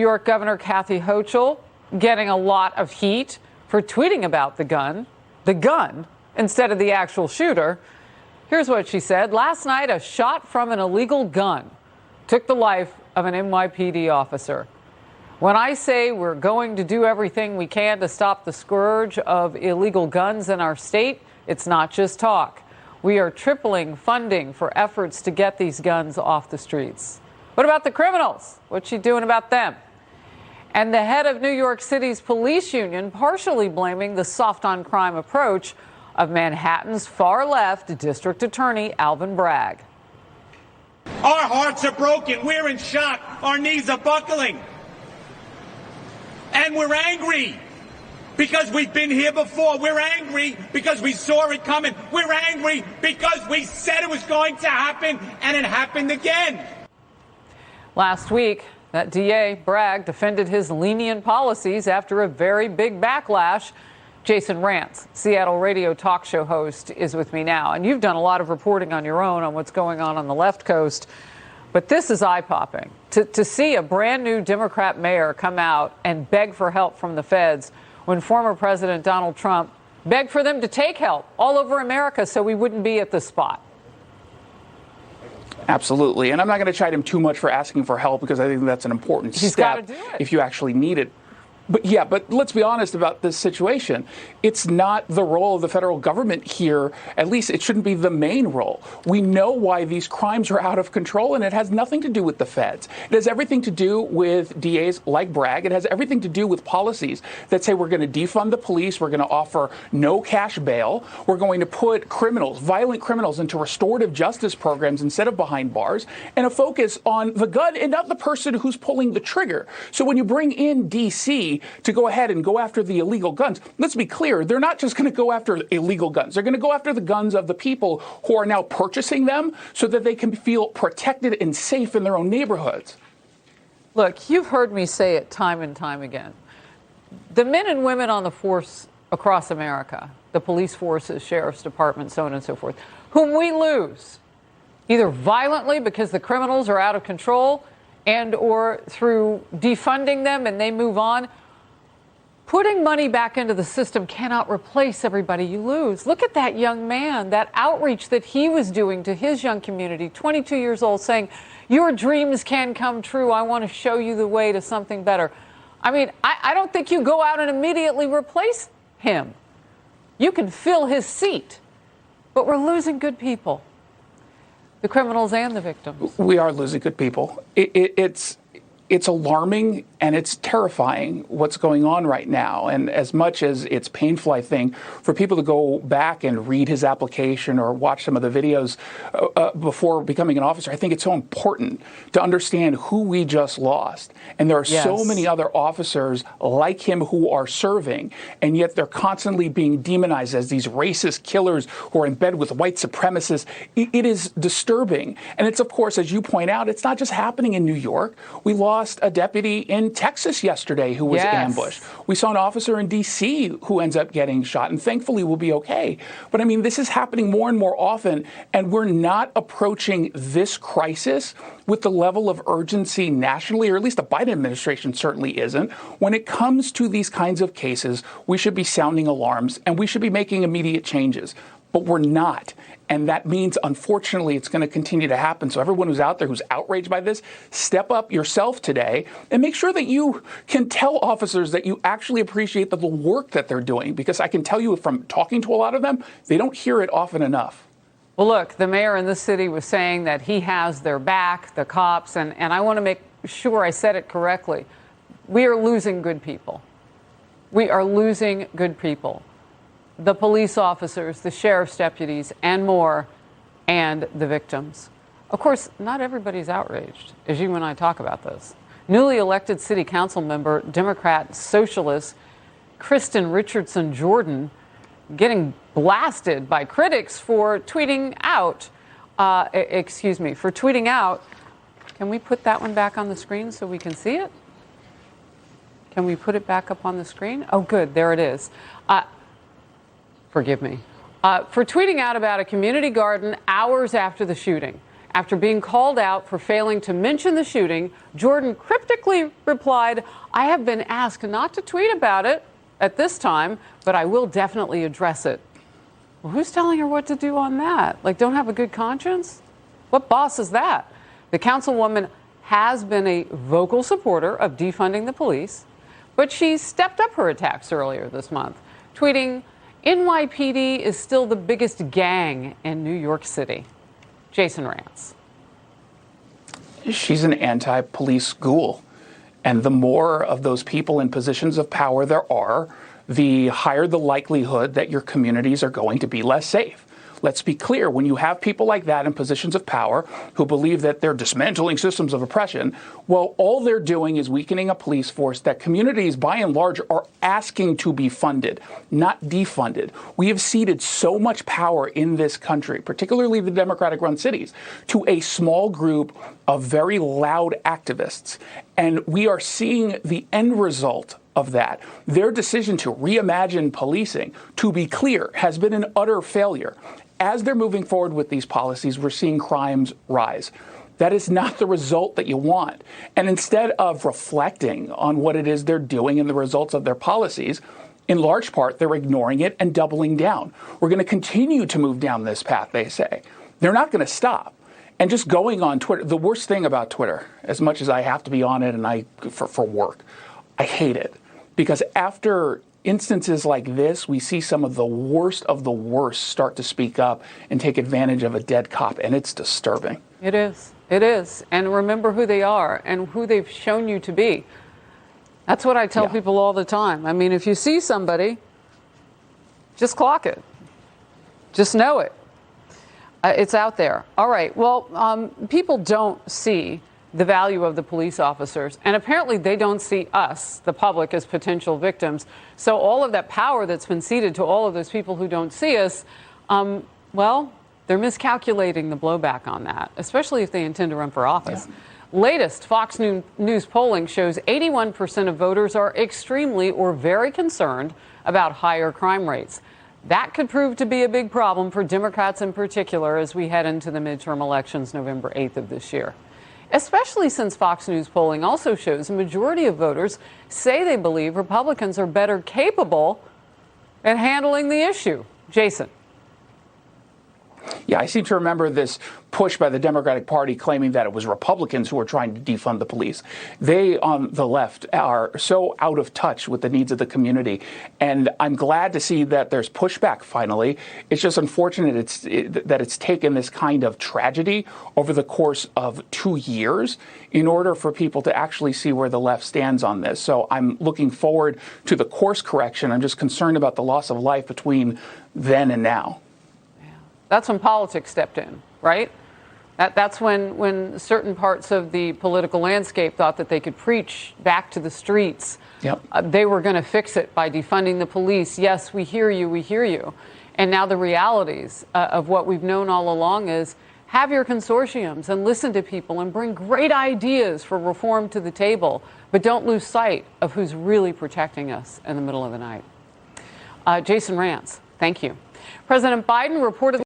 New York Governor Kathy Hochul getting a lot of heat for tweeting about the gun, instead of the actual shooter. Here's what she said. Last night, a shot from an illegal gun took the life of an NYPD officer. When I say we're going to do everything we can to stop the scourge of illegal guns in our state, it's not just talk. We are tripling funding for efforts to get these guns off the streets. What about the criminals? What's she doing about them? And the head of New York City's police union partially blaming the soft on crime approach of Manhattan's far-left District Attorney Alvin Bragg. Our hearts are broken. We're in shock. Our knees are buckling. And we're angry because we've been here before. We're angry because we saw it coming. We're angry because we said it was going to happen, and it happened again. Last week, that DA, Bragg, defended his lenient policies after a very big backlash. Jason Rantz, Seattle radio talk show host, is with me now. And you've done a lot of reporting on your own on what's going on the left coast. But this is eye-popping. To see a brand new Democrat mayor come out and beg for help from the feds when former President Donald Trump begged for them to take help all over America so we wouldn't be at this spot. Absolutely. And I'm not going to chide him too much for asking for help because I think that's an important He's step got to do it if you actually need it. But let's be honest about this situation. It's not the role of the federal government here. At least it shouldn't be the main role. We know why these crimes are out of control, and it has nothing to do with the feds. It has everything to do with DAs like Bragg. It has everything to do with policies that say we're going to defund the police. We're going to offer no cash bail. We're going to put criminals, violent criminals, into restorative justice programs instead of behind bars, and a focus on the gun and not the person who's pulling the trigger. So when you bring in D.C. to go ahead and go after the illegal guns, let's be clear, they're not just going to go after illegal guns. They're going to go after the guns of the people who are now purchasing them so that they can feel protected and safe in their own neighborhoods. Look, you've heard me say it time and time again. The men and women on the force across America, the police forces, sheriff's departments, so on and so forth, whom we lose, either violently because the criminals are out of control and or through defunding them and they move on, putting money back into the system cannot replace everybody you lose. Look at that young man, that outreach that he was doing to his young community, 22 years old, saying, your dreams can come true. I want to show you the way to something better. I mean, I don't think you go out and immediately replace him. You can fill his seat, but we're losing good people, the criminals and the victims. We are losing good people. It's alarming and it's terrifying what's going on right now. And as much as it's painful, I think, for people to go back and read his application or watch some of the videos before becoming an officer, I think it's so important to understand who we just lost. And there are so many other officers like him who are serving, and yet they're constantly being demonized as these racist killers who are in bed with white supremacists. It is disturbing. And it's, of course, as you point out, it's not just happening in New York. We lost a deputy in Texas yesterday who was ambushed. We saw an officer in D.C. who ends up getting shot, and thankfully will be okay. But I mean, this is happening more and more often, and we're not approaching this crisis with the level of urgency nationally, or at least the Biden administration certainly isn't. When it comes to these kinds of cases, we should be sounding alarms and we should be making immediate changes. But we're not. And that means, unfortunately, it's going to continue to happen. So everyone who's out there who's outraged by this, step up yourself today and make sure that you can tell officers that you actually appreciate the work that they're doing. Because I can tell you from talking to a lot of them, they don't hear it often enough. Well, look, the mayor in this city was saying that he has their back, the cops, and I want to make sure I said it correctly. We are losing good people. We are losing good people. The police officers, the sheriff's deputies, and more, and the victims. Of course, not everybody's outraged, as you and I talk about this. Newly elected city council member, Democrat socialist Kristen Richardson Jordan, getting blasted by critics for tweeting out, Can we put that one back on the screen so we can see it? Can we put it back up on the screen? Oh, good, there it is. Forgive me. For tweeting out about a community garden hours after the shooting. After being called out for failing to mention the shooting, Jordan cryptically replied, "I have been asked not to tweet about it at this time, but I will definitely address it." Well, who's telling her what to do on that? Like, don't have a good conscience? What boss is that? The councilwoman has been a vocal supporter of defunding the police, but she stepped up her attacks earlier this month, tweeting, "NYPD is still the biggest gang in New York City." Jason Rantz. She's an anti-police ghoul. And the more of those people in positions of power there are, the higher the likelihood that your communities are going to be less safe. Let's be clear, when you have people like that in positions of power who believe that they're dismantling systems of oppression, well, all they're doing is weakening a police force that communities, by and large, are asking to be funded, not defunded. We have ceded so much power in this country, particularly the Democratic-run cities, to a small group of very loud activists. And we are seeing the end result of that. Their decision to reimagine policing, to be clear, has been an utter failure. As they're moving forward with these policies, we're seeing crimes rise. That is not the result that you want. And instead of reflecting on what it is they're doing and the results of their policies, in large part, they're ignoring it and doubling down. We're going to continue to move down this path, they say. They're not going to stop. And just going on Twitter, the worst thing about Twitter, as much as I have to be on it and for work, I hate it. Because after instances like this, we see some of the worst start to speak up and take advantage of a dead cop, and it's disturbing. It is. It is. And remember who they are and who they've shown you to be. That's what I tell people all the time. I mean, if you see somebody, just clock it. Just know it. It's out there. All right. Well, people don't see the value of the police officers. And apparently they don't see us, the public, as potential victims. So all of that power that's been ceded to all of those people who don't see us, well, they're miscalculating the blowback on that, especially if they intend to run for office. Yeah. Latest Fox News polling shows 81% of voters are extremely or very concerned about higher crime rates. That could prove to be a big problem for Democrats in particular as we head into the midterm elections November 8th of this year. Especially since Fox News polling also shows a majority of voters say they believe Republicans are better capable at handling the issue. Jason. Yeah, I seem to remember this push by the Democratic Party claiming that it was Republicans who were trying to defund the police. They, on the left, are so out of touch with the needs of the community. And I'm glad to see that there's pushback finally. It's just unfortunate that it's taken this kind of tragedy over the course of 2 years in order for people to actually see where the left stands on this. So I'm looking forward to the course correction. I'm just concerned about the loss of life between then and now. That's when politics stepped in, right? That's when certain parts of the political landscape thought that they could preach back to the streets. Yep. They were going to fix it by defunding the police. Yes, we hear you, we hear you. And now the realities of what we've known all along is have your consortiums and listen to people and bring great ideas for reform to the table, but don't lose sight of who's really protecting us in the middle of the night. Jason Rantz, thank you. President Biden reportedly